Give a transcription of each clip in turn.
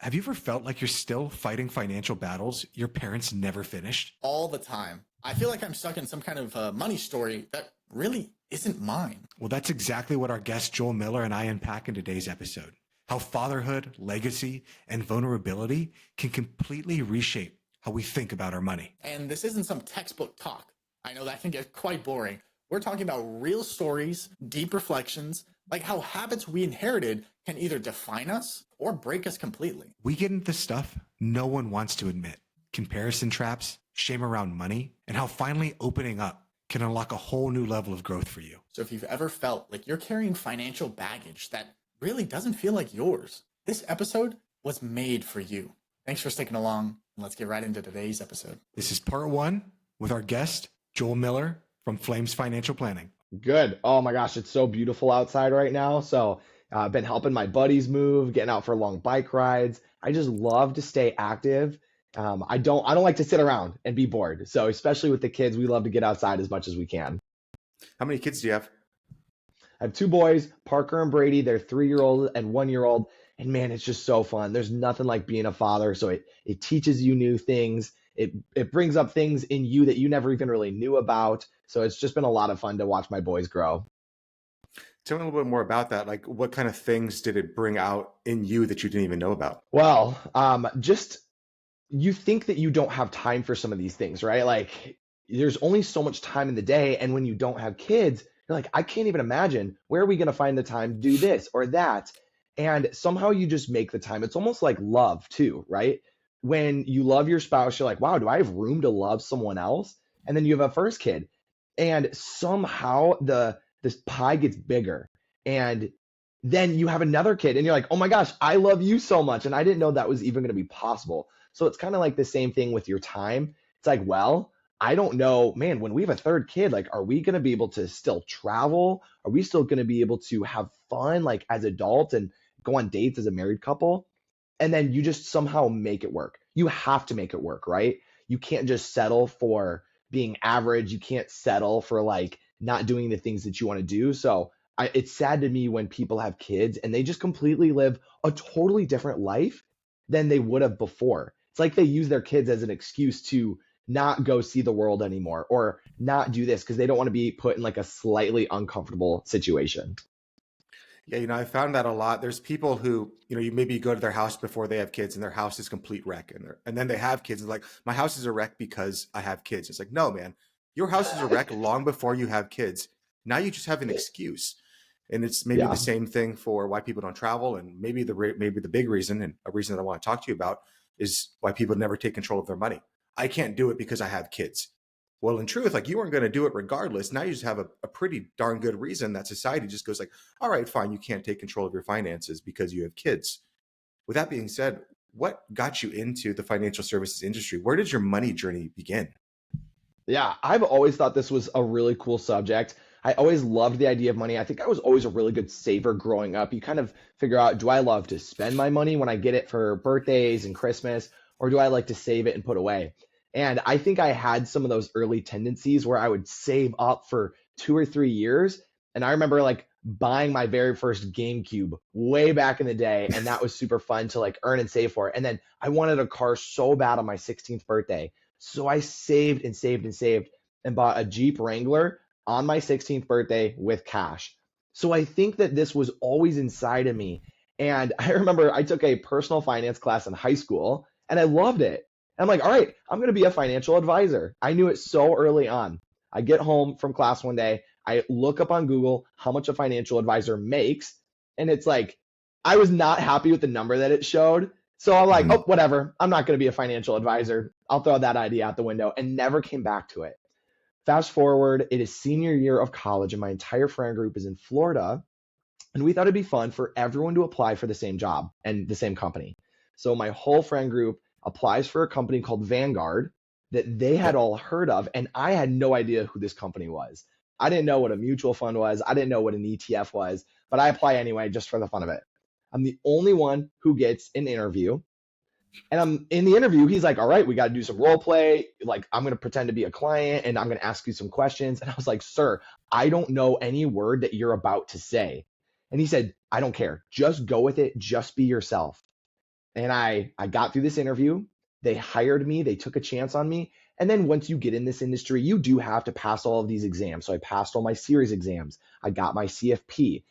Have you ever felt like you're still fighting financial battles your parents never finished? All the time. I feel like I'm stuck in some kind of money story that really isn't mine. Well, that's exactly what our guest Joel Miller and I unpack in today's episode. How fatherhood, legacy, and vulnerability can completely reshape how we think about our money. And this isn't some textbook talk. I know that can get quite boring. We're talking about real stories, deep reflections, like how habits we inherited can either define us or break us completely. We get into stuff no one wants to admit. Comparison traps, shame around money, and how finally opening up can unlock a whole new level of growth for you. So if you've ever felt like you're carrying financial baggage that really doesn't feel like yours, this episode was made for you. Thanks for sticking along, and let's get right into today's episode. This is part 1 with our guest, Joel Miller from Flames Financial Planning. Good. Oh my gosh, it's so beautiful outside right now. So I've been helping my buddies move, getting out for long bike rides. I just love to stay active. I don't like to sit around and be bored. So especially with the kids, we love to get outside as much as we can. How many kids do you have? I have 2 boys, Parker and Brady. They're 3-year-old and 1-year-old. And man, it's just so fun. There's nothing like being a father. So it teaches you new things. It brings up things in you that you never even really knew about. So it's just been a lot of fun to watch my boys grow. Tell me a little bit more about that. Like, what kind of things did it bring out in you that you didn't even know about? Well, just you think that you don't have time for some of these things, right? Like there's only so much time in the day. And when you don't have kids, you're like, I can't even imagine where are we going to find the time to do this or that. And somehow you just make the time. It's almost like love too, right? When you love your spouse, you're like, wow, do I have room to love someone else? And then you have a first kid and somehow this pie gets bigger. And then you have another kid and you're like, oh my gosh, I love you so much. And I didn't know that was even going to be possible. So it's kind of like the same thing with your time. It's like, well, I don't know, man, when we have a third kid, like, are we going to be able to still travel? Are we still going to be able to have fun, like as adults and go on dates as a married couple? And then you just somehow make it work. You have to make it work, right? You can't just settle for being average. You can't settle for like not doing the things that you want to do. So it's sad to me when people have kids and they just completely live a totally different life than they would have before. It's like they use their kids as an excuse to not go see the world anymore or not do this because they don't want to be put in like a slightly uncomfortable situation. Yeah, I found that a lot. There's people who, you maybe go to their house before they have kids and their house is complete wreck. And then they have kids and like, my house is a wreck because I have kids. It's like, no, man, your house is a wreck long before you have kids. Now you just have an excuse. And it's maybe the same thing for why people don't travel. And maybe the big reason, and a reason that I want to talk to you about, is why people never take control of their money. I can't do it because I have kids. Well, in truth, like you weren't going to do it regardless. Now you just have a pretty darn good reason that society just goes like, all right, fine, you can't take control of your finances because you have kids. With that being said, what got you into the financial services industry? Where did your money journey begin? Yeah, I've always thought this was a really cool subject. I always loved the idea of money. I think I was always a really good saver growing up. You kind of figure out, do I love to spend my money when I get it for birthdays and Christmas, or do I like to save it and put away? And I think I had some of those early tendencies where I would save up for 2 or 3 years. And I remember like buying my very first GameCube way back in the day. And that was super fun to like earn and save for. And then I wanted a car so bad on my 16th birthday. So I saved and saved and saved and bought a Jeep Wrangler on my 16th birthday with cash. So I think that this was always inside of me. And I remember I took a personal finance class in high school and I loved it. I'm like, all right, I'm going to be a financial advisor. I knew it so early on. I get home from class one day. I look up on Google how much a financial advisor makes. And it's like, I was not happy with the number that it showed. So I'm like, oh, whatever. I'm not going to be a financial advisor. I'll throw that idea out the window and never came back to it. Fast forward, it is senior year of college and my entire friend group is in Florida. And we thought it'd be fun for everyone to apply for the same job and the same company. So my whole friend group applies for a company called Vanguard that they had all heard of. And I had no idea who this company was. I didn't know what a mutual fund was. I didn't know what an ETF was, but I apply anyway, just for the fun of it. I'm the only one who gets an interview. And I'm in the interview. He's like, all right, we got to do some role play. Like, I'm going to pretend to be a client and I'm going to ask you some questions. And I was like, sir, I don't know any word that you're about to say. And he said, I don't care. Just go with it. Just be yourself. And I got through this interview. They hired me. They took a chance on me. And then once you get in this industry, you do have to pass all of these exams. So I passed all my series exams. I got my CFP.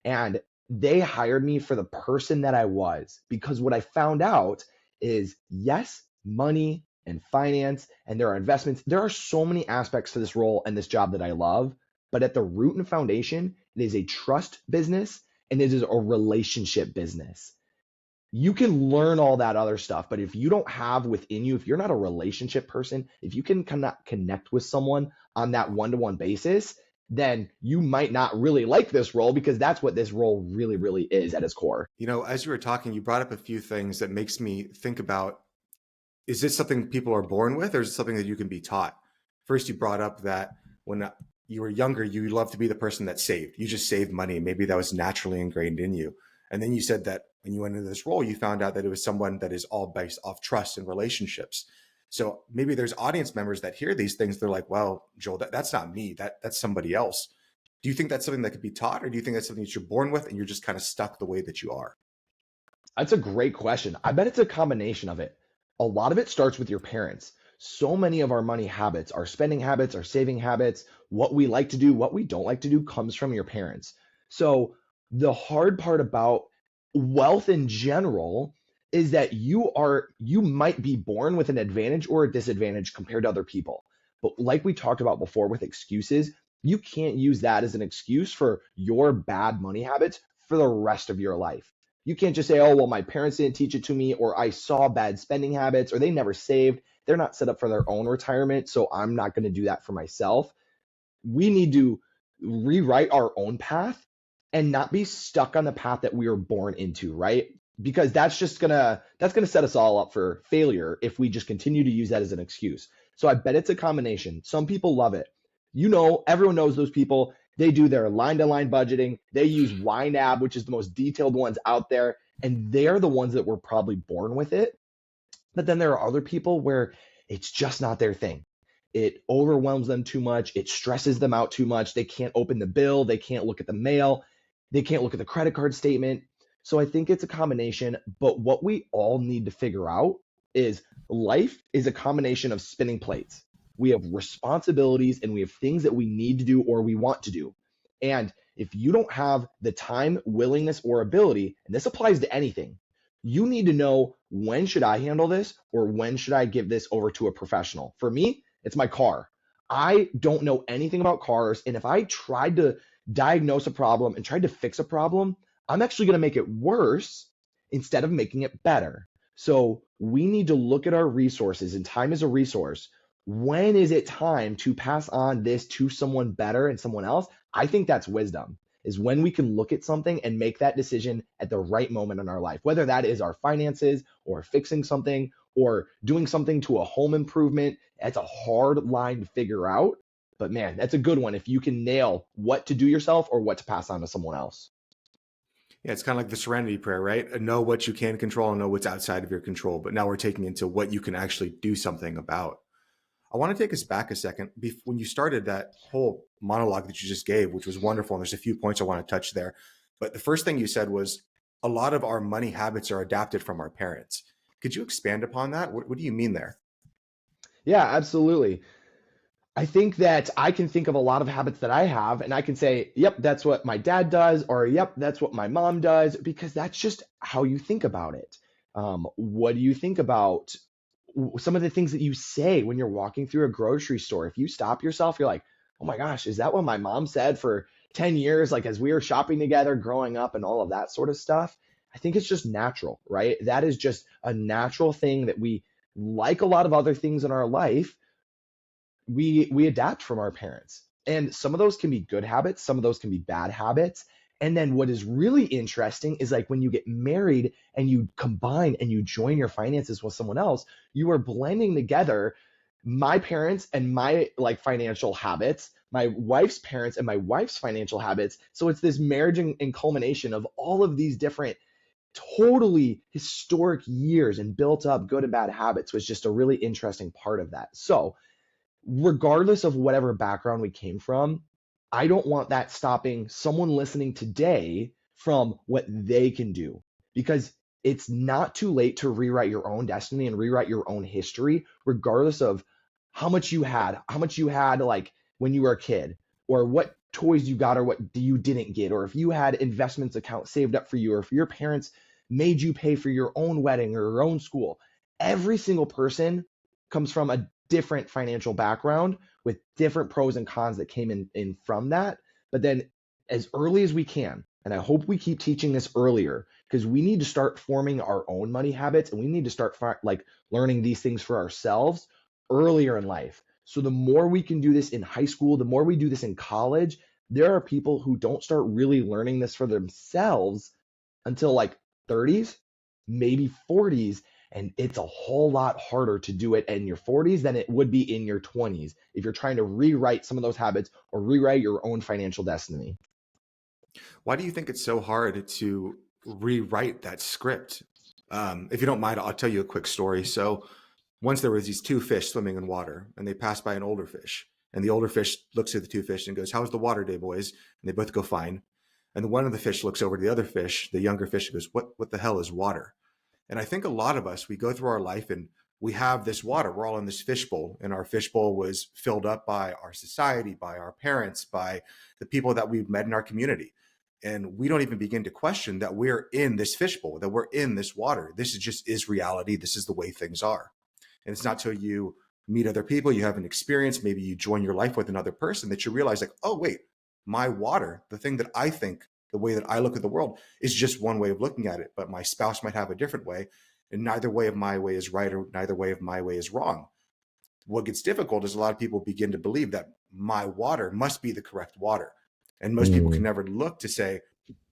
And they hired me for the person that I was, because what I found out is, yes, money and finance and there are investments. There are so many aspects to this role and this job that I love. But at the root and foundation, it is a trust business and it is a relationship business. You can learn all that other stuff, but if you don't have within you, if you're not a relationship person, if you can cannot connect with someone on that one-to-one basis, then you might not really like this role, because that's what this role really, really is at its core. You know, as you were talking, you brought up a few things that makes me think about, is this something people are born with, or is it something that you can be taught? First, you brought up that when you were younger, you loved to be the person that saved. You just saved money. Maybe that was naturally ingrained in you. And then you said that when you went into this role, you found out that it was someone that is all based off trust and relationships. So maybe there's audience members that hear these things. They're like, well, Joel, that's not me. That's somebody else. Do you think that's something that could be taught, or do you think that's something that you're born with and you're just kind of stuck the way that you are? That's a great question. I bet it's a combination of it. A lot of it starts with your parents. So many of our money habits, our spending habits, our saving habits, what we like to do, what we don't like to do, comes from your parents. So the hard part about wealth in general is that you might be born with an advantage or a disadvantage compared to other people. But like we talked about before with excuses, you can't use that as an excuse for your bad money habits for the rest of your life. You can't just say, oh, well, my parents didn't teach it to me, or I saw bad spending habits, or they never saved. They're not set up for their own retirement, so I'm not going to do that for myself. We need to rewrite our own path and not be stuck on the path that we were born into, right? Because that's gonna set us all up for failure if we just continue to use that as an excuse. So I bet it's a combination. Some people love it. Everyone knows those people. They do their line-to-line budgeting. They use YNAB, which is the most detailed ones out there, and they're the ones that were probably born with it. But then there are other people where it's just not their thing. It overwhelms them too much. It stresses them out too much. They can't open the bill. They can't look at the mail. They can't look at the credit card statement. So I think it's a combination. But what we all need to figure out is life is a combination of spinning plates. We have responsibilities and we have things that we need to do or we want to do. And if you don't have the time, willingness, or ability, and this applies to anything, you need to know, when should I handle this, or when should I give this over to a professional? For me, it's my car. I don't know anything about cars. And if I tried to diagnose a problem and tried to fix a problem, I'm actually going to make it worse instead of making it better. So we need to look at our resources, and time is a resource. When is it time to pass on this to someone better and someone else? I think that's wisdom, is when we can look at something and make that decision at the right moment in our life, whether that is our finances or fixing something or doing something to a home improvement. That's a hard line to figure out. But man, that's a good one if you can nail what to do yourself or what to pass on to someone else. Yeah, it's kind of like the serenity prayer, right? Know what you can control and know what's outside of your control. But now we're taking into what you can actually do something about. I want to take us back a second. When you started that whole monologue that you just gave, which was wonderful, and there's a few points I want to touch there. But the first thing you said was a lot of our money habits are adapted from our parents. Could you expand upon that? What do you mean there? Yeah, absolutely. I think that I can think of a lot of habits that I have, and I can say, yep, that's what my dad does, or yep, that's what my mom does, because that's just how you think about it. What do you think about some of the things that you say when you're walking through a grocery store? If you stop yourself, you're like, oh my gosh, is that what my mom said for 10 years, like as we were shopping together growing up and all of that sort of stuff? I think it's just natural, right? That is just a natural thing that we, like a lot of other things in our life, we adapt from our parents. And some of those can be good habits, some of those can be bad habits. And then what is really interesting is, like, when you get married and you combine and you join your finances with someone else, you are blending together my parents and my like financial habits, my wife's parents and my wife's financial habits. So it's this marriage and culmination of all of these different totally historic years and built up good and bad habits, was just a really interesting part of that. So regardless of whatever background we came from, I don't want that stopping someone listening today from what they can do. Because it's not too late to rewrite your own destiny and rewrite your own history, regardless of how much you had like when you were a kid, or what toys you got or what you didn't get, or if you had investments account saved up for you, or if your parents made you pay for your own wedding or your own school. Every single person comes from a different financial background with different pros and cons that came in from that. But then as early as we can, and I hope we keep teaching this earlier, because we need to start forming our own money habits, and we need to start like learning these things for ourselves earlier in life. So the more we can do this in high school, the more we do this in college. There are people who don't start really learning this for themselves until like 30s, maybe 40s. And it's a whole lot harder to do it in your 40s than it would be in your 20s if you're trying to rewrite some of those habits or rewrite your own financial destiny. Why do you think it's so hard to rewrite that script? If you don't mind, I'll tell you a quick story. So once there was these two fish swimming in water, and they passed by an older fish. And the older fish looks at the two fish and goes, "How's the water day, boys?" And they both go, "Fine." And one of the fish looks over to the other fish, the younger fish, and goes, What the hell is water?" And I think a lot of us, we go through our life and we have this water. We're all in this fishbowl, and our fishbowl was filled up by our society, by our parents, by the people that we've met in our community. And we don't even begin to question that we're in this fishbowl, that we're in this water. This is reality. This is the way things are. And it's not till you meet other people, you have an experience, maybe you join your life with another person, that you realize like, oh, wait, my water, the thing that I think, the way that I look at the world is just one way of looking at it, but my spouse might have a different way. And neither way of my way is right, or neither way of my way is wrong. What gets difficult is a lot of people begin to believe that my water must be the correct water. And most people can never look to say,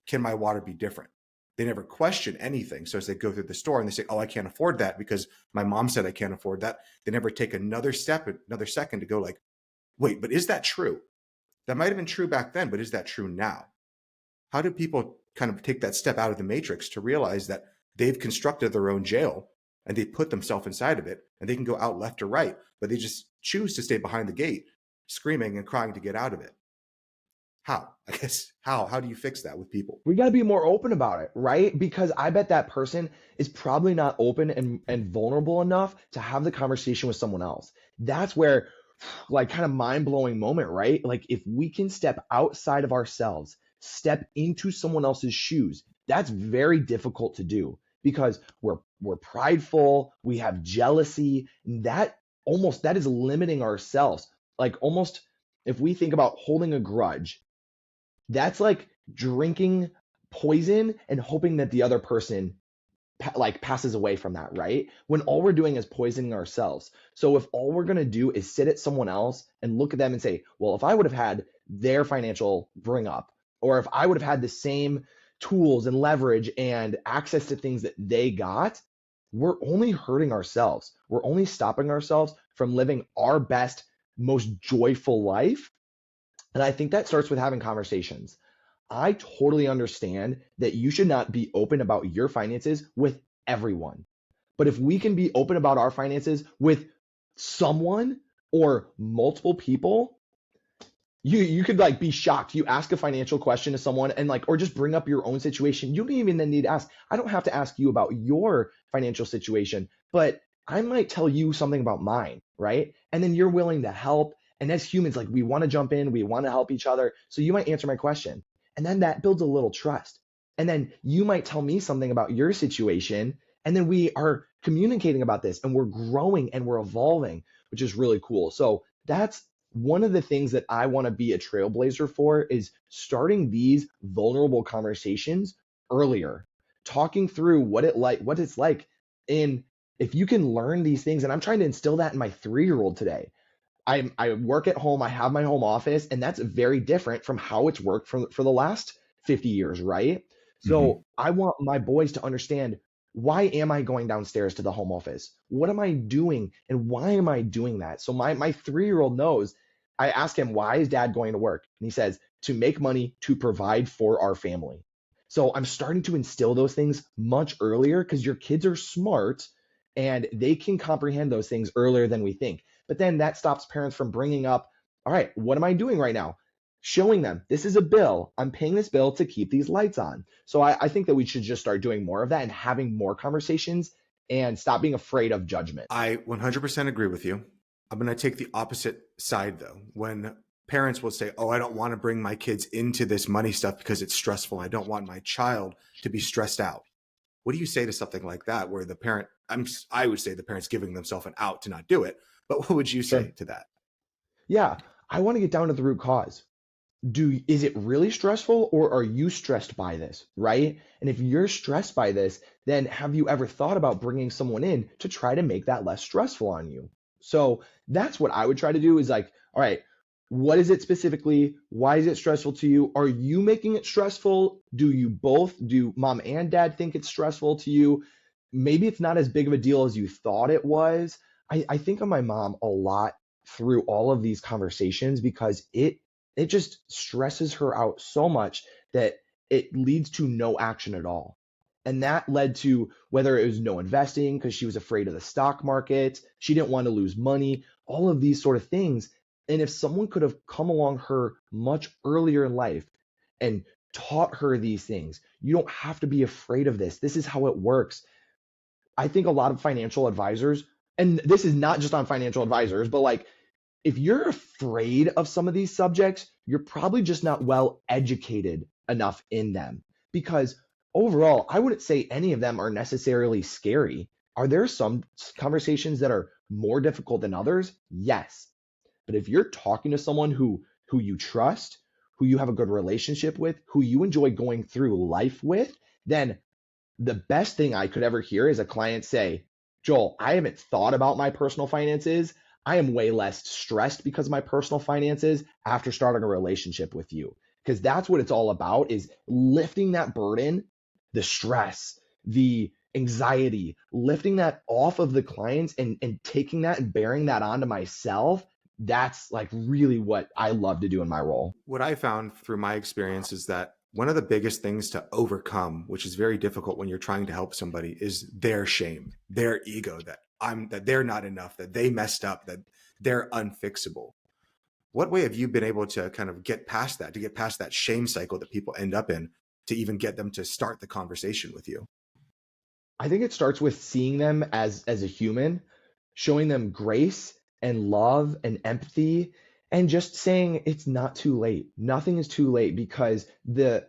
can my water be different? They never question anything. So as they go through the store and they say, oh, I can't afford that because my mom said I can't afford that, they never take another step, another second to go like, wait, but is that true? That might have been true back then, but is that true now? How do people kind of take that step out of the matrix to realize that they've constructed their own jail and they put themselves inside of it, and they can go out left or right, but they just choose to stay behind the gate, screaming and crying to get out of it? How? I guess, how do you fix that with people? We got to be more open about it, right? Because I bet that person is probably not open and vulnerable enough to have the conversation with someone else. That's where, like, kind of mind-blowing moment, right? Like, if we can step outside of ourselves, step into someone else's shoes, that's very difficult to do because we're prideful, we have jealousy, and that is limiting ourselves. Like, almost, if we think about holding a grudge, that's like drinking poison and hoping that the other person passes away from that, right? When all we're doing is poisoning ourselves. So if all we're going to do is sit at someone else and look at them and say, well, if I would have had their financial bring up, or if I would have had the same tools and leverage and access to things that they got, we're only hurting ourselves. We're only stopping ourselves from living our best, most joyful life. And I think that starts with having conversations. I totally understand that you should not be open about your finances with everyone. But if we can be open about our finances with someone or multiple people, you could like be shocked. You ask a financial question to someone and like, or just bring up your own situation. You don't even then need to ask. I don't have to ask you about your financial situation, but I might tell you something about mine, right? And then you're willing to help. And as humans, like we want to jump in, we want to help each other. So you might answer my question. And then that builds a little trust. And then you might tell me something about your situation. And then we are communicating about this and we're growing and we're evolving, which is really cool. So that's one of the things that I want to be a trailblazer for, is starting these vulnerable conversations earlier, talking through what it's like. And if you can learn these things, and I'm trying to instill that in my 3-year-old today. I work at home, I have my home office, and that's very different from how it's worked for the last 50 years, right? So I want my boys to understand, why am I going downstairs to the home office? What am I doing and why am I doing that? So my 3-year-old knows. I ask him, why is dad going to work? And he says, to make money to provide for our family. So I'm starting to instill those things much earlier, because your kids are smart and they can comprehend those things earlier than we think. But then that stops parents from bringing up, all right, what am I doing right now? showing them this is a bill. I'm paying this bill to keep these lights on. So I think that we should just start doing more of that and having more conversations and stop being afraid of judgment. I 100% agree with you. I'm going to take the opposite side though. When parents will say, "Oh, I don't want to bring my kids into this money stuff because it's stressful. I don't want my child to be stressed out." What do you say to something like that where the parent, I would say the parent's giving themselves an out to not do it, but what would you Sure. say to that? Yeah, I want to get down to the root cause. Is it really stressful, or are you stressed by this, right? And if you're stressed by this, then have you ever thought about bringing someone in to try to make that less stressful on you? So that's what I would try to do, is like, all right, what is it specifically? Why is it stressful to you? Are you making it stressful? Do mom and dad think it's stressful to you? Maybe it's not as big of a deal as you thought it was. I think of my mom a lot through all of these conversations, because it just stresses her out so much that it leads to no action at all. And that led to, whether it was no investing because she was afraid of the stock market, she didn't want to lose money, all of these sort of things. And if someone could have come along her much earlier in life and taught her these things, you don't have to be afraid of this. This is how it works. I think a lot of financial advisors, and this is not just on financial advisors, but like, if you're afraid of some of these subjects, you're probably just not well educated enough in them. Because overall, I wouldn't say any of them are necessarily scary. Are there some conversations that are more difficult than others? Yes. But if you're talking to someone who you trust, who you have a good relationship with, who you enjoy going through life with, then the best thing I could ever hear is a client say, "Joel, I haven't thought about my personal finances. I am way less stressed because of my personal finances after starting a relationship with you." Because that's what it's all about, is lifting that burden, the stress, the anxiety, lifting that off of the clients and taking that and bearing that onto myself. That's like really what I love to do in my role. What I found through my experience is that one of the biggest things to overcome, which is very difficult when you're trying to help somebody, is their shame, their ego, that they're not enough, that they messed up, that they're unfixable. What way have you been able to kind of get past that, to get past that shame cycle that people end up in, to even get them to start the conversation with you? I think it starts with seeing them as a human, showing them grace and love and empathy, and just saying it's not too late. Nothing is too late, because the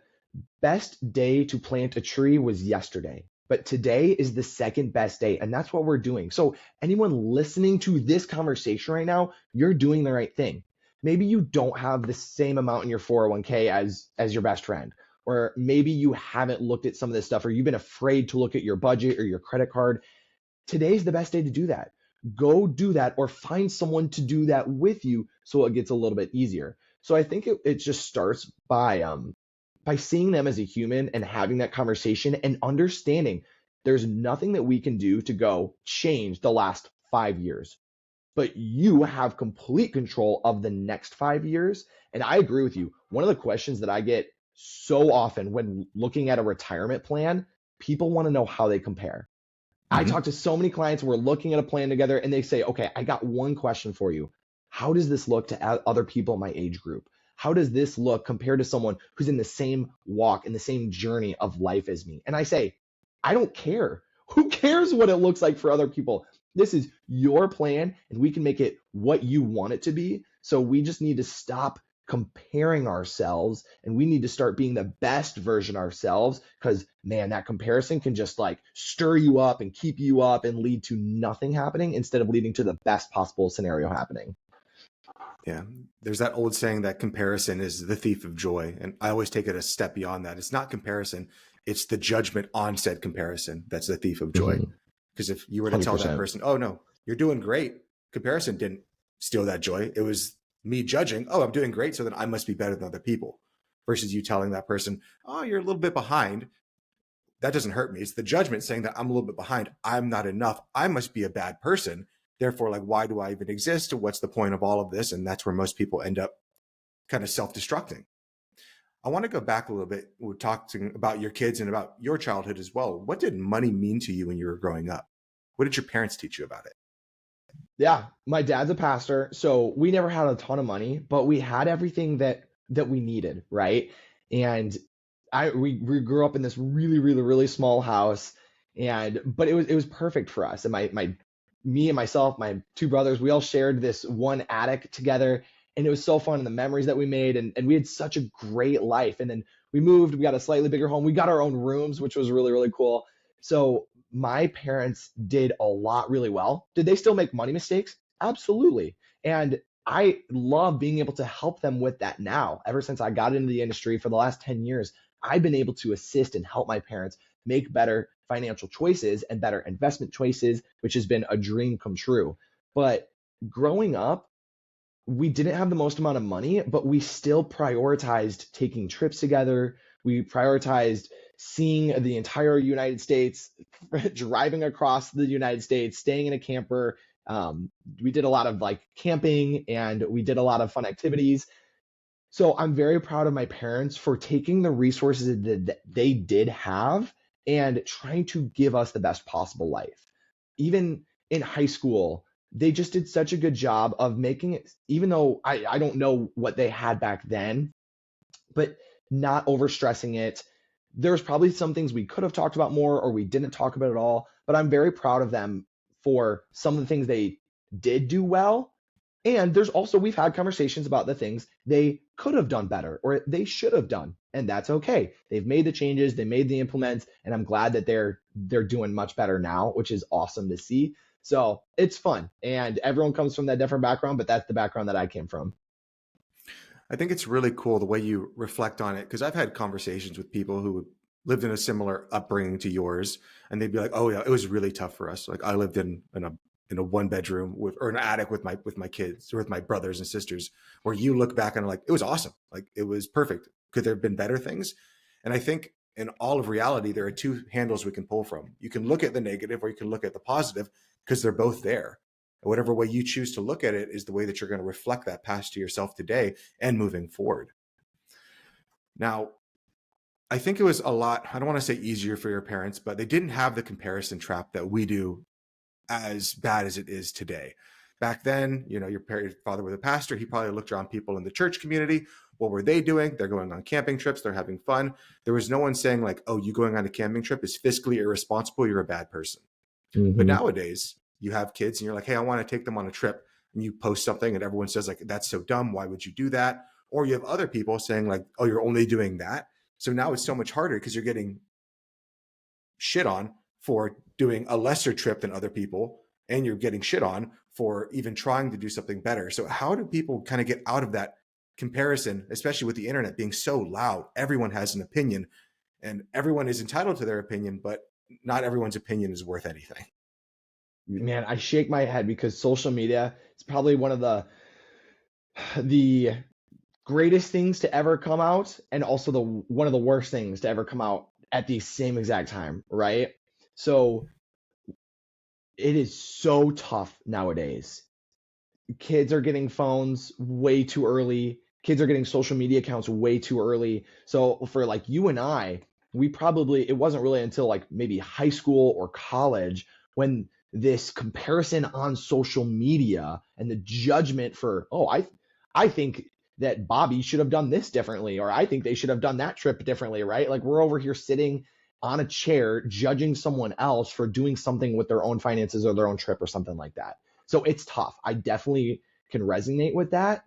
best day to plant a tree was yesterday, but today is the second best day, and that's what we're doing. So anyone listening to this conversation right now, you're doing the right thing. Maybe you don't have the same amount in your 401k as your best friend, or maybe you haven't looked at some of this stuff, or you've been afraid to look at your budget or your credit card. Today's the best day to do that. Go do that, or find someone to do that with you so it gets a little bit easier. So I think it just starts by seeing them as a human and having that conversation and understanding there's nothing that we can do to go change the last 5 years, but you have complete control of the next 5 years. And I agree with you. One of the questions that I get so often when looking at a retirement plan, people want to know how they compare. I Mhm. talk to so many clients, we're looking at a plan together, and they say, "Okay, I got one question for you. How does this look to other people in my age group? How does this look compared to someone who's in the same walk, in the same journey of life as me?" And I say, I don't care. Who cares what it looks like for other people? This is your plan, and we can make it what you want it to be. So we just need to stop comparing ourselves, and we need to start being the best version ourselves, because man, that comparison can just like stir you up and keep you up and lead to nothing happening instead of leading to the best possible scenario happening. Yeah. There's that old saying that comparison is the thief of joy. And I always take it a step beyond that. It's not comparison, it's the judgment on said comparison that's the thief of joy. Mhm. Because if you were to tell that 100%. person, "Oh, no, you're doing great," comparison didn't steal that joy. It was me judging, "Oh, I'm doing great, so then I must be better than other people." Versus you telling that person, "Oh, you're a little bit behind." That doesn't hurt me. It's the judgment saying that I'm a little bit behind. I'm not enough. I must be a bad person. Therefore, like, why do I even exist? What's the point of all of this? And that's where most people end up kind of self-destructing. I want to go back a little bit. We're talking about your kids and about your childhood as well. What did money mean to you when you were growing up? What did your parents teach you about it? Yeah, my dad's a pastor, so we never had a ton of money, but we had everything that that we needed, right? And we grew up in this really, really, really small house, but it was perfect for us. And me and myself, my two brothers, we all shared this one attic together, and it was so fun, and the memories that we made, and we had such a great life. And then we moved, we got a slightly bigger home, we got our own rooms, which was really, really cool. So my parents did a lot really well. Did they still make money mistakes? Absolutely. And I love being able to help them with that now. Ever since I got into the industry for the last 10 years, I've been able to assist and help my parents make better financial choices and better investment choices, which has been a dream come true. But growing up, we didn't have the most amount of money, but we still prioritized taking trips together. We prioritized seeing the entire United States, driving across the United States, staying in a camper. We did a lot of like camping, and we did a lot of fun activities. So I'm very proud of my parents for taking the resources that they did have and trying to give us the best possible life. Even in high school, they just did such a good job of making it, even though I don't know what they had back then, but not overstressing it. There's probably some things we could have talked about more or we didn't talk about at all, but I'm very proud of them for some of the things they did do well. And there's also, we've had conversations about the things they could have done better or they should have done. And that's okay. They've made the changes, they made the implements, and I'm glad that they're doing much better now, which is awesome to see. So it's fun. And everyone comes from that different background, but that's the background that I came from. I think it's really cool the way you reflect on it, because I've had conversations with people who lived in a similar upbringing to yours, and they'd be like, "Oh yeah, it was really tough for us. Like I lived in a one bedroom with or an attic with my kids or with my brothers and sisters." Where you look back and like, it was awesome. Like it was perfect. Could there have been better things? And I think in all of reality, there are two handles we can pull from. You can look at the negative or you can look at the positive, because they're both there. Whatever way you choose to look at it is the way that you're going to reflect that past to yourself today and moving forward. Now, I think it was a lot, I don't want to say easier for your parents, but they didn't have the comparison trap that we do as bad as it is today. Back then, your father was a pastor. He probably looked around people in the church community. What were they doing? They're going on camping trips. They're having fun. There was no one saying like, "Oh, you going on a camping trip is fiscally irresponsible. You're a bad person." But Mm-hmm. nowadays, you have kids and you're like, "Hey, I want to take them on a trip." And you post something and everyone says like, "That's so dumb. Why would you do that?" Or you have other people saying like, "Oh, you're only doing that." So now it's so much harder because you're getting shit on for doing a lesser trip than other people, and you're getting shit on for even trying to do something better. So how do people kind of get out of that comparison, especially with the internet being so loud? Everyone has an opinion and everyone is entitled to their opinion, but not everyone's opinion is worth anything. Man, I shake my head because social media is probably one of the greatest things to ever come out, and also the one of the worst things to ever come out at the same exact time, right? So it is so tough nowadays. Kids are getting phones way too early. Kids are getting social media accounts way too early. So for like you and I, it wasn't really until like maybe high school or college when this comparison on social media and the judgment for, oh, I think that Bobby should have done this differently, or I think they should have done that trip differently, right? Like we're over here sitting on a chair judging someone else for doing something with their own finances or their own trip or something like that. So it's tough. I definitely can resonate with that.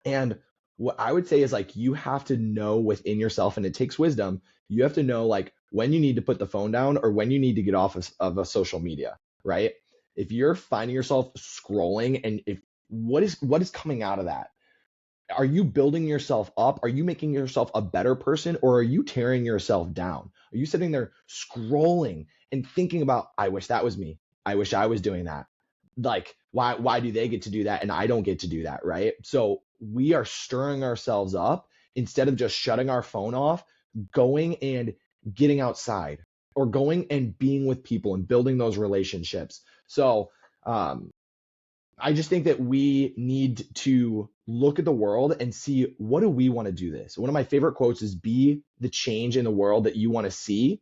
And what I would say is like you have to know within yourself, and it takes wisdom. You have to know like when you need to put the phone down or when you need to get off of a social media, right? If you're finding yourself scrolling, and if what is coming out of that? Are you building yourself up? Are you making yourself a better person, or are you tearing yourself down? Are you sitting there scrolling and thinking about, I wish that was me. I wish I was doing that. Like, why do they get to do that and I don't get to do that, right? So we are stirring ourselves up instead of just shutting our phone off, going and getting outside or going and being with people and building those relationships. So I just think that we need to look at the world and see, what do we want to do this? One of my favorite quotes is, be the change in the world that you want to see.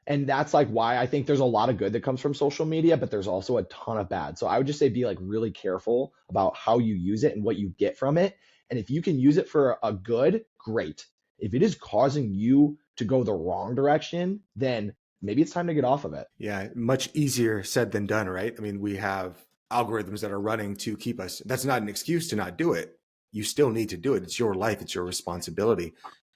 And that's like why I think there's a lot of good that comes from social media, but there's also a ton of bad. So I would just say be like really careful about how you use it and what you get from it. And if you can use it for a good, great. If it is causing you to go the wrong direction, then maybe it's time to get off of it. Yeah, much easier said than done, right? I mean, we have algorithms that are running to keep us. That's not an excuse to not do it. You still need to do it. It's your life, it's your responsibility.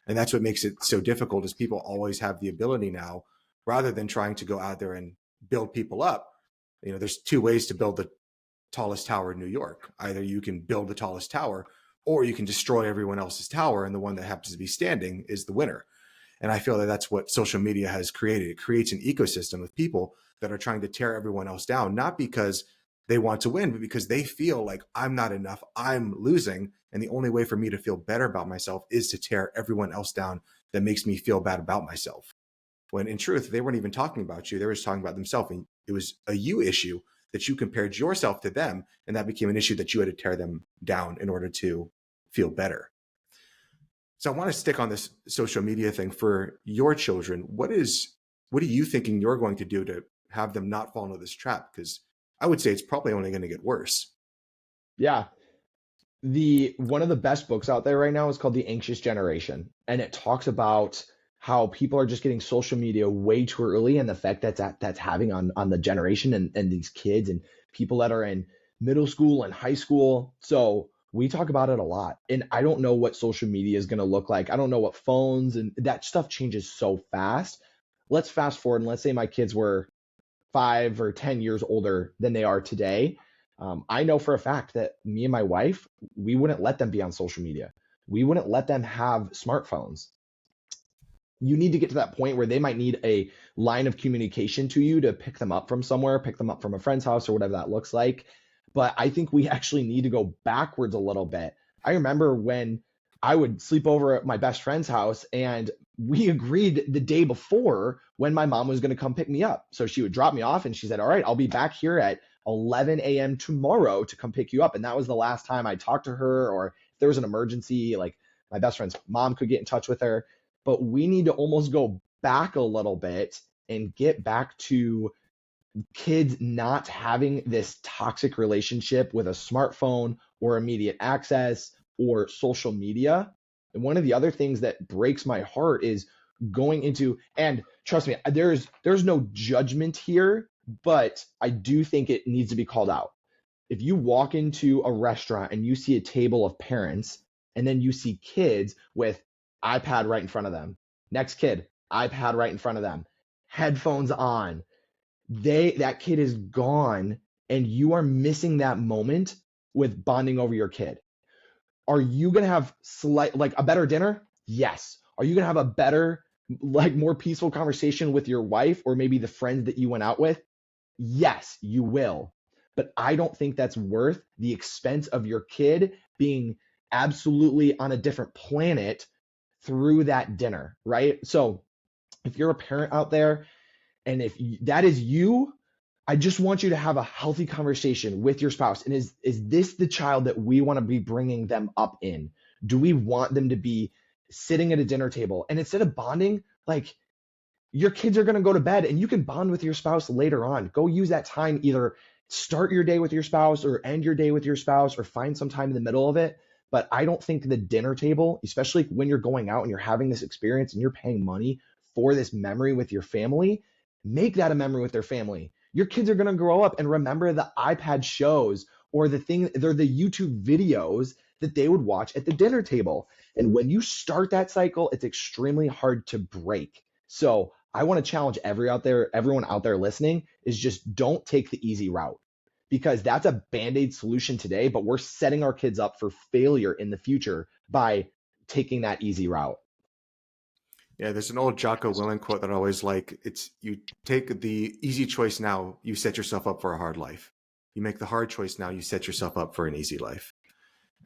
And that's what makes it so difficult is people always have the ability now, rather than trying to go out there and build people up. You know, there's two ways to build the tallest tower in New York. Either you can build the tallest tower or you can destroy everyone else's tower, and the one that happens to be standing is the winner. And I feel that that's what social media has created. It creates an ecosystem of people that are trying to tear everyone else down, not because they want to win, but because they feel like I'm not enough, I'm losing. And the only way for me to feel better about myself is to tear everyone else down that makes me feel bad about myself. When in truth, they weren't even talking about you. They were just talking about themselves. And it was a you issue that you compared yourself to them. And that became an issue that you had to tear them down in order to feel better. So I want to stick on this social media thing for your children. What are you thinking you're going to do to have them not fall into this trap? Because I would say it's probably only going to get worse. Yeah. The one of the best books out there right now is called The Anxious Generation, and it talks about how people are just getting social media way too early and the effect that's having on the generation and these kids and people that are in middle school and high school. So we talk about it a lot. And I don't know what social media is going to look like. I don't know what phones and that stuff changes so fast. Let's fast forward and let's say my kids were 5 or 10 years older than they are today. I know for a fact that me and my wife, we wouldn't let them be on social media. We wouldn't let them have smartphones. You need to get to that point where they might need a line of communication to you to pick them up from somewhere, pick them up from a friend's house or whatever that looks like. But I think we actually need to go backwards a little bit. I remember when I would sleep over at my best friend's house and we agreed the day before when my mom was going to come pick me up. So she would drop me off and she said, all right, I'll be back here at 11 a.m. tomorrow to come pick you up. And that was the last time I talked to her, or if there was an emergency, like my best friend's mom could get in touch with her. But we need to almost go back a little bit and get back to kids not having this toxic relationship with a smartphone or immediate access or social media. And one of the other things that breaks my heart is going into, and trust me, there's no judgment here, but I do think it needs to be called out. If you walk into a restaurant and you see a table of parents and then you see kids with iPad right in front of them, next kid, iPad right in front of them, headphones on, that kid is gone and you are missing that moment with bonding over your kid. Are you going to have like a better dinner? Yes. Are you going to have a better, like more peaceful conversation with your wife or maybe the friends that you went out with? Yes, you will. But I don't think that's worth the expense of your kid being absolutely on a different planet through that dinner, right? So if you're a parent out there and if that is you, I just want you to have a healthy conversation with your spouse. And is this the child that we want to be bringing them up in? Do we want them to be sitting at a dinner table? And instead of bonding, like your kids are going to go to bed and you can bond with your spouse later on. Go use that time, either start your day with your spouse or end your day with your spouse or find some time in the middle of it. But I don't think the dinner table, especially when you're going out and you're having this experience and you're paying money for this memory with your family, make that a memory with their family. Your kids are going to grow up and remember the iPad shows or the YouTube videos that they would watch at the dinner table. And when you start that cycle, it's extremely hard to break. So I want to challenge everyone out there listening is just don't take the easy route, because that's a Band-Aid solution today, but we're setting our kids up for failure in the future by taking that easy route. Yeah, there's an old Jocko Willink quote that I always like. It's you take the easy choice now, you set yourself up for a hard life. You make the hard choice now, you set yourself up for an easy life.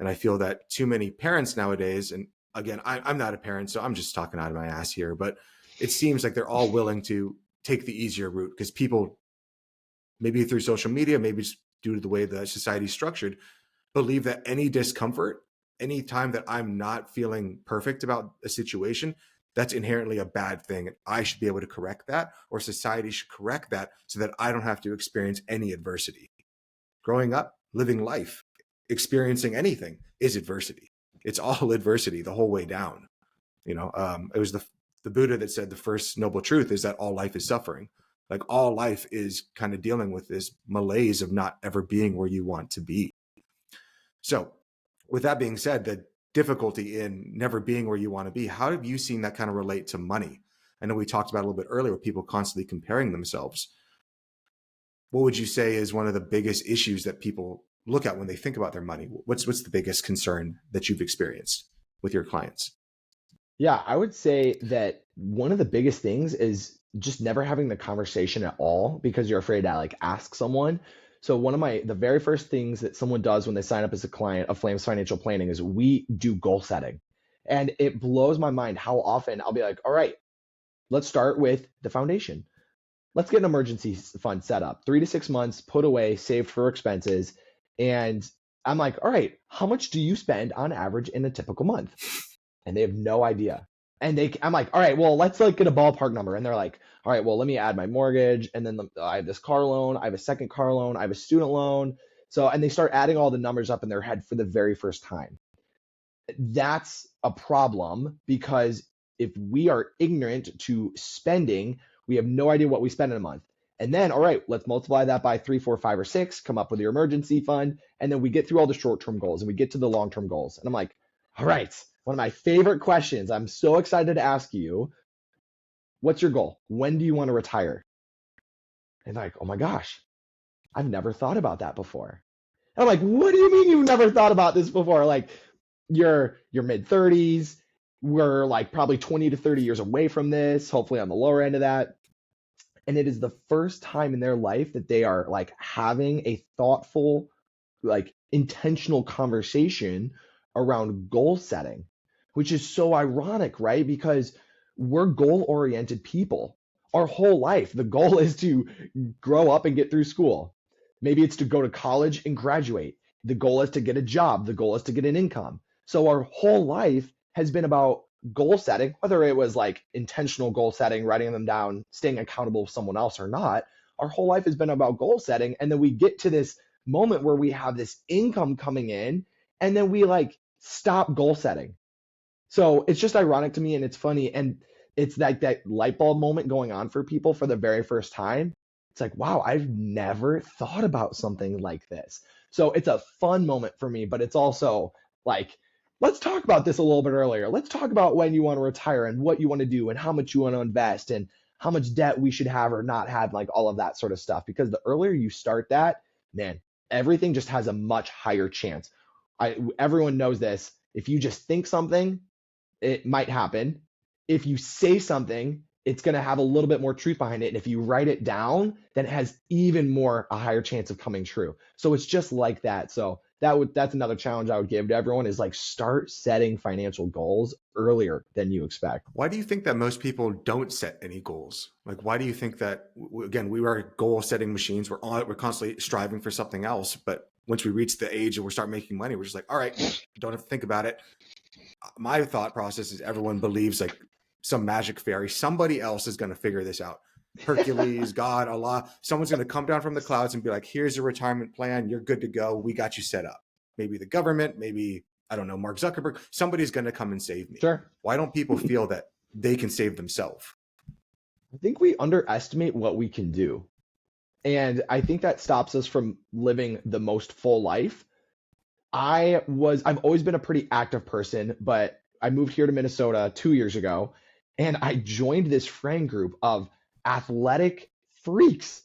And I feel that too many parents nowadays, and again, I'm not a parent, so I'm just talking out of my ass here, but it seems like they're all willing to take the easier route because people, maybe through social media, maybe just due to the way the society's structured, believe that any discomfort, any time that I'm not feeling perfect about a situation, that's inherently a bad thing. I should be able to correct that, or society should correct that so that I don't have to experience any adversity. Growing up, living life, experiencing anything is adversity. It's all adversity the whole way down. It was the Buddha that said the first noble truth is that all life is suffering. Like all life is kind of dealing with this malaise of not ever being where you want to be. So with that being said, the difficulty in never being where you want to be, how have you seen that kind of relate to money? I know we talked about it a little bit earlier with people constantly comparing themselves. What would you say is one of the biggest issues that people look at when they think about their money? What's the biggest concern that you've experienced with your clients? Yeah, I would say that one of the biggest things is just never having the conversation at all because you're afraid to like ask someone. So the very first things that someone does when they sign up as a client of Flames Financial Planning is we do goal setting. And it blows my mind how often I'll be like, all right, let's start with the foundation. Let's get an emergency fund set up, 3 to 6 months, put away, saved for expenses. And I'm like, all right, how much do you spend on average in a typical month? And they have no idea. And I'm like, all right, well, let's like get a ballpark number. And they're like, all right, well, let me add my mortgage. And then I have this car loan. I have a second car loan. I have a student loan. So, and they start adding all the numbers up in their head for the very first time. That's a problem because if we are ignorant to spending, we have no idea what we spend in a month. And then, all right, let's multiply that by 3, 4, 5, or 6, come up with your emergency fund. And then we get through all the short-term goals and we get to the long-term goals. And I'm like, all right, one of my favorite questions. I'm so excited to ask you, what's your goal? When do you want to retire? And like, oh my gosh, I've never thought about that before. And I'm like, what do you mean you've never thought about this before? Like, you're mid 30s. We're like probably 20 to 30 years away from this, hopefully on the lower end of that. And it is the first time in their life that they are like having a thoughtful, like intentional conversation around goal setting, which is so ironic, right? Because we're goal-oriented people. Our whole life, the goal is to grow up and get through school. Maybe it's to go to college and graduate. The goal is to get a job. The goal is to get an income. So our whole life has been about goal setting, whether it was like intentional goal setting, writing them down, staying accountable to someone else or not. Our whole life has been about goal setting. And then we get to this moment where we have this income coming in and then we like stop goal setting. So it's just ironic to me and it's funny. And it's like that light bulb moment going on for people for the very first time. It's like, wow, I've never thought about something like this. So it's a fun moment for me, but it's also like, let's talk about this a little bit earlier. Let's talk about when you want to retire and what you want to do and how much you want to invest and how much debt we should have or not have, like all of that sort of stuff. Because the earlier you start that, man, everything just has a much higher chance. Everyone knows this. If you just think something, it might happen. If you say something, it's going to have a little bit more truth behind it. And if you write it down, then it has even more a higher chance of coming true. So it's just like that. So that's another challenge I would give to everyone is like start setting financial goals earlier than you expect. Why do you think that most people don't set any goals? Like, why do you think that, again, we are goal setting machines. We're constantly striving for something else. But once we reach the age and we start making money, we're just like, all right, don't have to think about it. My thought process is everyone believes like some magic fairy, somebody else is going to figure this out. Hercules, God, Allah, someone's going to come down from the clouds and be like, here's your retirement plan. You're good to go. We got you set up. Maybe the government, maybe, I don't know, Mark Zuckerberg, somebody's going to come and save me. Sure. Why don't people feel that they can save themselves? I think we underestimate what we can do. And I think that stops us from living the most full life. I've always been a pretty active person, but I moved here to Minnesota 2 years ago and I joined this friend group of athletic freaks.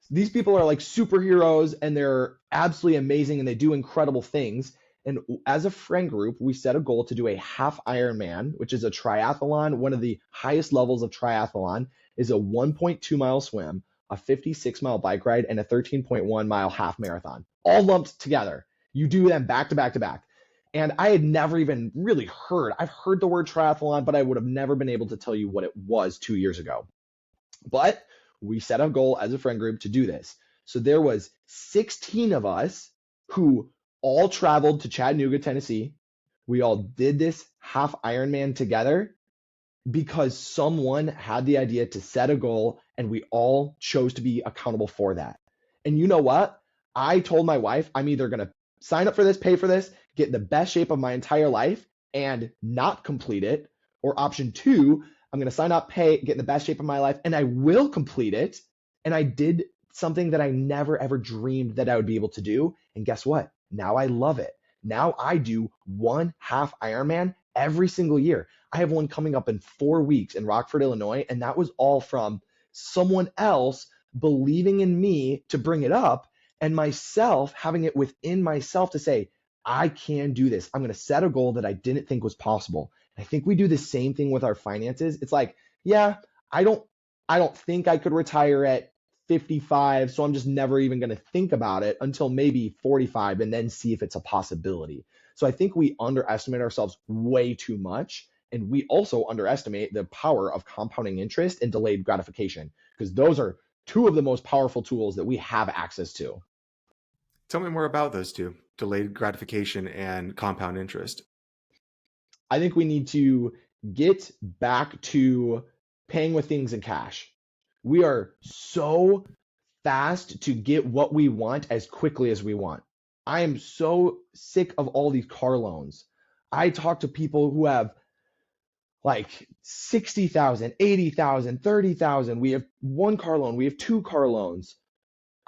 These people are like superheroes and they're absolutely amazing and they do incredible things. And as a friend group, we set a goal to do a half Ironman, which is a triathlon. One of the highest levels of triathlon is a 1.2 mile swim, a 56 mile bike ride, and a 13.1 mile half marathon, all lumped together. You do them back to back to back. And I had never even really I've heard the word triathlon, but I would have never been able to tell you what it was 2 years ago. But we set a goal as a friend group to do this. So there was 16 of us who all traveled to Chattanooga, Tennessee. We all did this half Ironman together because someone had the idea to set a goal and we all chose to be accountable for that. And you know what? I told my wife I'm either going to sign up for this, pay for this, get in the best shape of my entire life and not complete it. Or option two, I'm going to sign up, pay, get in the best shape of my life, and I will complete it. And I did something that I never ever dreamed that I would be able to do. And guess what? Now I love it. Now I do 1/2 Ironman every single year. I have one coming up in 4 weeks in Rockford, Illinois. And that was all from someone else believing in me to bring it up and myself having it within myself to say, I can do this. I'm going to set a goal that I didn't think was possible. I think we do the same thing with our finances. It's like, yeah, I don't think I could retire at 55, so I'm just never even going to think about it until maybe 45 and then see if it's a possibility. So I think we underestimate ourselves way too much. And we also underestimate the power of compounding interest and delayed gratification, because those are two of the most powerful tools that we have access to. Tell me more about those two, delayed gratification and compound interest. I think we need to get back to paying with things in cash. We are so fast to get what we want as quickly as we want. I am so sick of all these car loans. I talk to people who have like 60,000, 80,000, 30,000. We have one car loan, we have two car loans.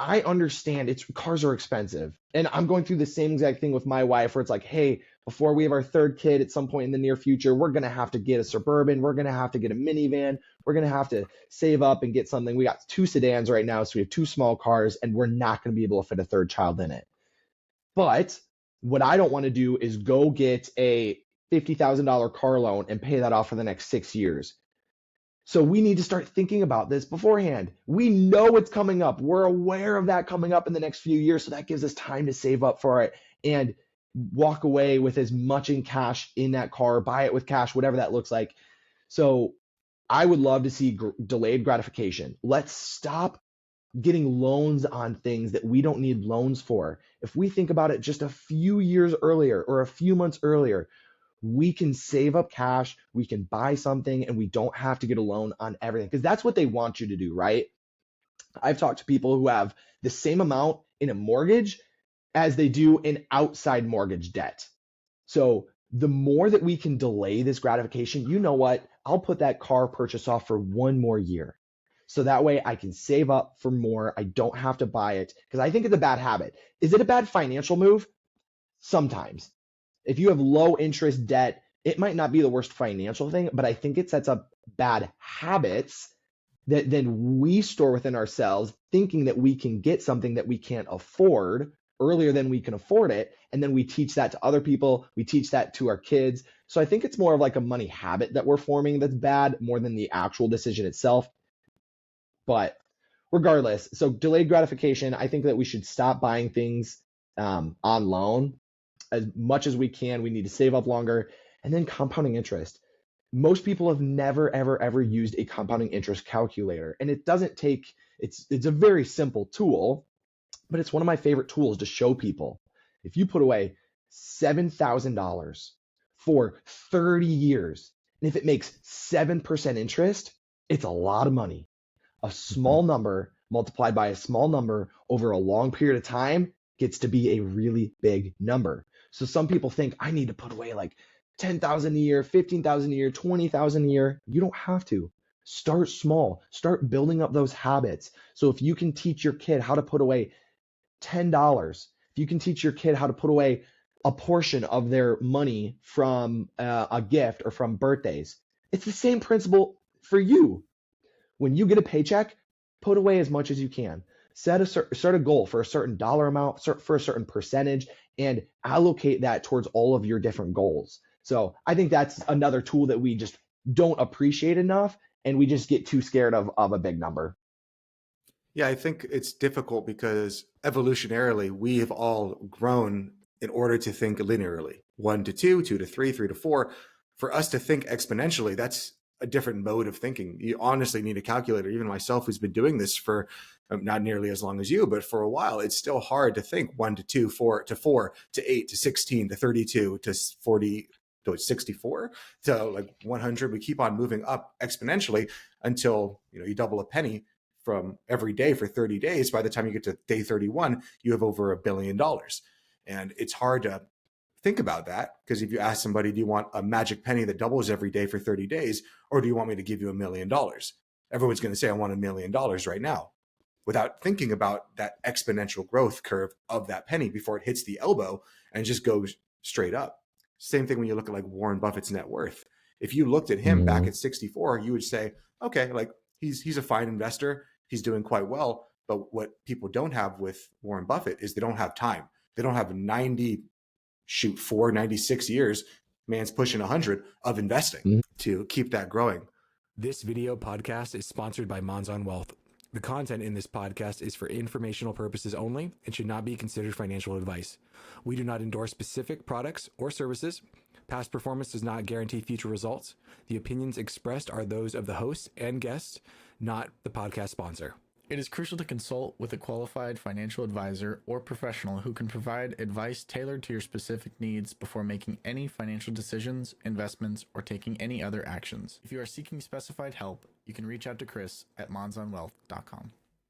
I understand cars are expensive. And I'm going through the same exact thing with my wife where it's like, hey, before we have our third kid at some point in the near future, we're going to have to get a Suburban. We're going to have to get a minivan. We're going to have to save up and get something. We got 2 sedans right now. So we have 2 small cars and we're not going to be able to fit a third child in it. But what I don't want to do is go get a $50,000 car loan and pay that off for the next 6 years. So we need to start thinking about this beforehand. We know it's coming up. We're aware of that coming up in the next few years. So that gives us time to save up for it and walk away with as much in cash in that car, buy it with cash, whatever that looks like. So I would love to see delayed gratification. Let's stop getting loans on things that we don't need loans for. If we think about it just a few years earlier or a few months earlier, we can save up cash, we can buy something, and we don't have to get a loan on everything, because that's what they want you to do, right? I've talked to people who have the same amount in a mortgage as they do in outside mortgage debt. So the more that we can delay this gratification, you know what? I'll put that car purchase off for 1 more year. So that way I can save up for more. I don't have to buy it, because I think it's a bad habit. Is it a bad financial move? Sometimes. If you have low interest debt, it might not be the worst financial thing, but I think it sets up bad habits that then we store within ourselves, thinking that we can get something that we can't afford earlier than we can afford it. And then we teach that to other people. We teach that to our kids. So I think it's more of like a money habit that we're forming that's bad more than the actual decision itself. But regardless, so delayed gratification, I think that we should stop buying things on loan. As much as we can, we need to save up longer. And then compounding interest. Most people have never, ever, ever used a compounding interest calculator. And it doesn't take, it's a very simple tool, but it's one of my favorite tools to show people. If you put away $7,000 for 30 years, and if it makes 7% interest, it's a lot of money. A small number multiplied by a small number over a long period of time gets to be a really big number. So some people think I need to put away like 10,000 a year, 15,000 a year, 20,000 a year. You don't have to. Start small. Start building up those habits. So if you can teach your kid how to put away $10, if you can teach your kid how to put away a portion of their money from a gift or from birthdays, it's the same principle for you. When you get a paycheck, put away as much as you can. Set a goal for a certain dollar amount, for a certain percentage, and allocate that towards all of your different goals. So I think that's another tool that we just don't appreciate enough, and we just get too scared of a big number. Yeah, I think it's difficult because evolutionarily, we have all grown in order to think linearly. 1 to 2, 2 to 3, 3 to 4. For us to think exponentially, that's a different mode of thinking. You honestly need a calculator. Even myself, who's been doing this for not nearly as long as you, but for a while, it's still hard to think 1 to 2, 4 to 4 to 8 to 16 to 32 to 40 to 64 to like 100. We keep on moving up exponentially until you double a penny from every day for 30 days. By the time you get to day 31, you have over $1 billion. And it's hard to think about that, because if you ask somebody, do you want a magic penny that doubles every day for 30 days, or do you want me to give you $1 million? Everyone's going to say, I want $1 million right now, without thinking about that exponential growth curve of that penny before it hits the elbow and just goes straight up. Same thing when you look at like Warren Buffett's net worth. If you looked at him back at 64, you would say, okay, like he's a fine investor. He's doing quite well. But what people don't have with Warren Buffett is they don't have time. They don't have 96 years, man's pushing 100 of investing to keep that growing. This video podcast is sponsored by Monzon Wealth. The content in this podcast is for informational purposes only and should not be considered financial advice. We do not endorse specific products or services. Past performance does not guarantee future results. The opinions expressed are those of the host and guests, not the podcast sponsor. It is crucial to consult with a qualified financial advisor or professional who can provide advice tailored to your specific needs before making any financial decisions, investments, or taking any other actions. If you are seeking specified help, you can reach out to Chris at monzonwealth.com.